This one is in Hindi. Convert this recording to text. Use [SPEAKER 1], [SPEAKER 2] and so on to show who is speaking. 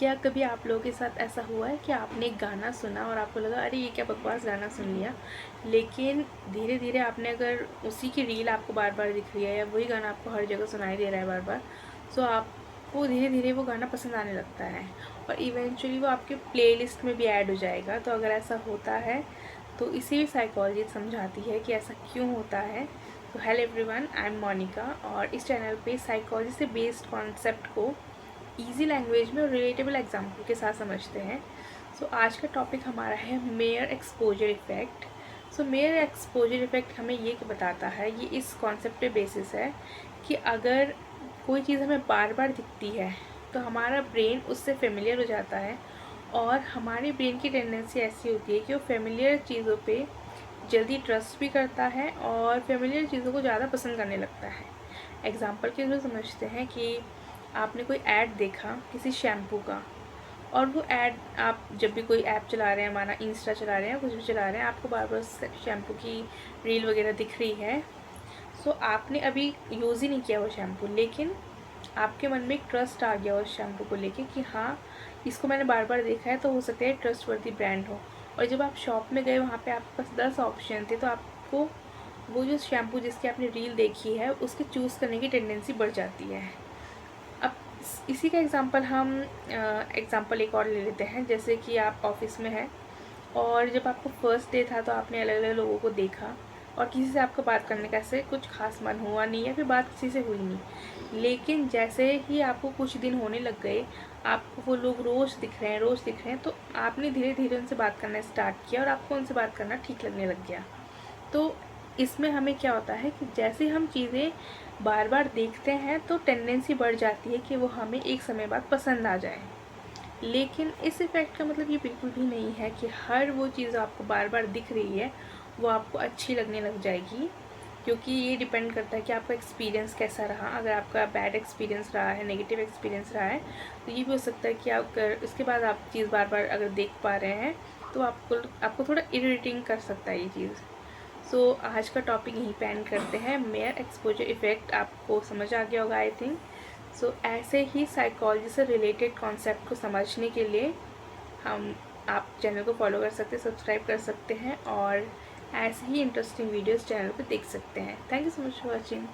[SPEAKER 1] क्या कभी आप लोगों के साथ ऐसा हुआ है कि आपने एक गाना सुना और आपको लगा अरे ये क्या बकवास गाना सुन लिया, लेकिन धीरे धीरे आपने अगर उसी की रील आपको बार बार दिख रही है या वही गाना आपको हर जगह सुनाई दे रहा है बार बार, सो आपको धीरे धीरे वो गाना पसंद आने लगता है और इवेंचुअली वो आपके प्लेलिस्ट में भी ऐड हो जाएगा। तो अगर ऐसा होता है तो इसी भी साइकोलॉजी समझाती है कि ऐसा क्यों होता है। तो hello everyone, I am Monica और इस चैनल पे साइकोलॉजी से बेस्ड कॉन्सेप्ट को इजी लैंग्वेज में और रिलेटेबल एग्जाम्पल के साथ समझते हैं। सो आज का टॉपिक हमारा है मेयर एक्सपोजर इफ़ेक्ट। सो मेयर एक्सपोजर इफ़ेक्ट हमें ये बताता है, ये इस कॉन्सेप्ट पे बेसिस है कि अगर कोई चीज़ हमें बार बार दिखती है तो हमारा ब्रेन उससे फेमिलियर हो जाता है और हमारे ब्रेन की टेंडेंसी ऐसी होती है कि वो फेमिलियर चीज़ों पे जल्दी ट्रस्ट भी करता है और फेमिलियर चीज़ों को ज़्यादा पसंद करने लगता है। एग्जाम्पल के थ्रू समझते हैं कि आपने कोई ऐड देखा किसी शैम्पू का और वो ऐड आप जब भी कोई ऐप चला रहे हैं, माना इंस्टा चला रहे हैं, कुछ भी चला रहे हैं, आपको बार बार शैम्पू की रील वगैरह दिख रही है। सो आपने अभी यूज़ ही नहीं किया वो शैम्पू, लेकिन आपके मन में एक ट्रस्ट आ गया उस शैम्पू को लेके कि हाँ इसको मैंने बार बार देखा है तो हो सकता है ट्रस्टवर्दी ब्रांड हो। और जब आप शॉप में गए वहाँ पे आपके पास 10 ऑप्शन थे तो आपको वो जो शैम्पू जिसकी आपने रील देखी है उसके चूज़ करने की टेंडेंसी बढ़ जाती है। अब इसी का एग्ज़ाम्पल हम एग्ज़ाम्पल एक और ले लेते हैं। जैसे कि आप ऑफिस में हैं और जब आपको फर्स्ट डे था तो आपने अलग अलग लोगों को देखा और किसी से आपको बात करने का ऐसे कुछ खास मन हुआ नहीं या फिर बात किसी से हुई नहीं, लेकिन जैसे ही आपको कुछ दिन होने लग गए, आपको वो लोग रोज़ दिख रहे हैं तो आपने धीरे धीरे उनसे बात करना स्टार्ट किया और आपको उनसे बात करना ठीक लगने लग गया। तो इसमें हमें क्या होता है कि जैसे हम चीज़ें बार बार देखते हैं तो टेंडेंसी बढ़ जाती है कि वो हमें एक समय बाद पसंद आ जाए। लेकिन इस इफ़ेक्ट का मतलब ये बिल्कुल भी नहीं है कि हर वो चीज़ आपको बार बार दिख रही है वो आपको अच्छी लगने लग जाएगी, क्योंकि ये डिपेंड करता है कि आपका एक्सपीरियंस कैसा रहा। अगर आपका बैड एक्सपीरियंस रहा है, नेगेटिव एक्सपीरियंस रहा है, तो ये भी हो सकता है कि आप इसके बाद आप चीज़ बार बार अगर देख पा रहे हैं तो आपको थोड़ा इरिटेटिंग कर सकता है ये चीज़। सो आज का टॉपिक यहीं पे एंड करते हैं। मेयर एक्सपोजर इफ़ेक्ट आपको समझ आ गया होगा आई थिंक। सो ऐसे ही साइकोलॉजी से रिलेटेड कॉन्सेप्ट को समझने के लिए हम आप चैनल को फॉलो कर सकते हैं, सब्सक्राइब कर सकते हैं और ऐसे ही इंटरेस्टिंग वीडियोस चैनल पे देख सकते हैं। Thank you so much for watching.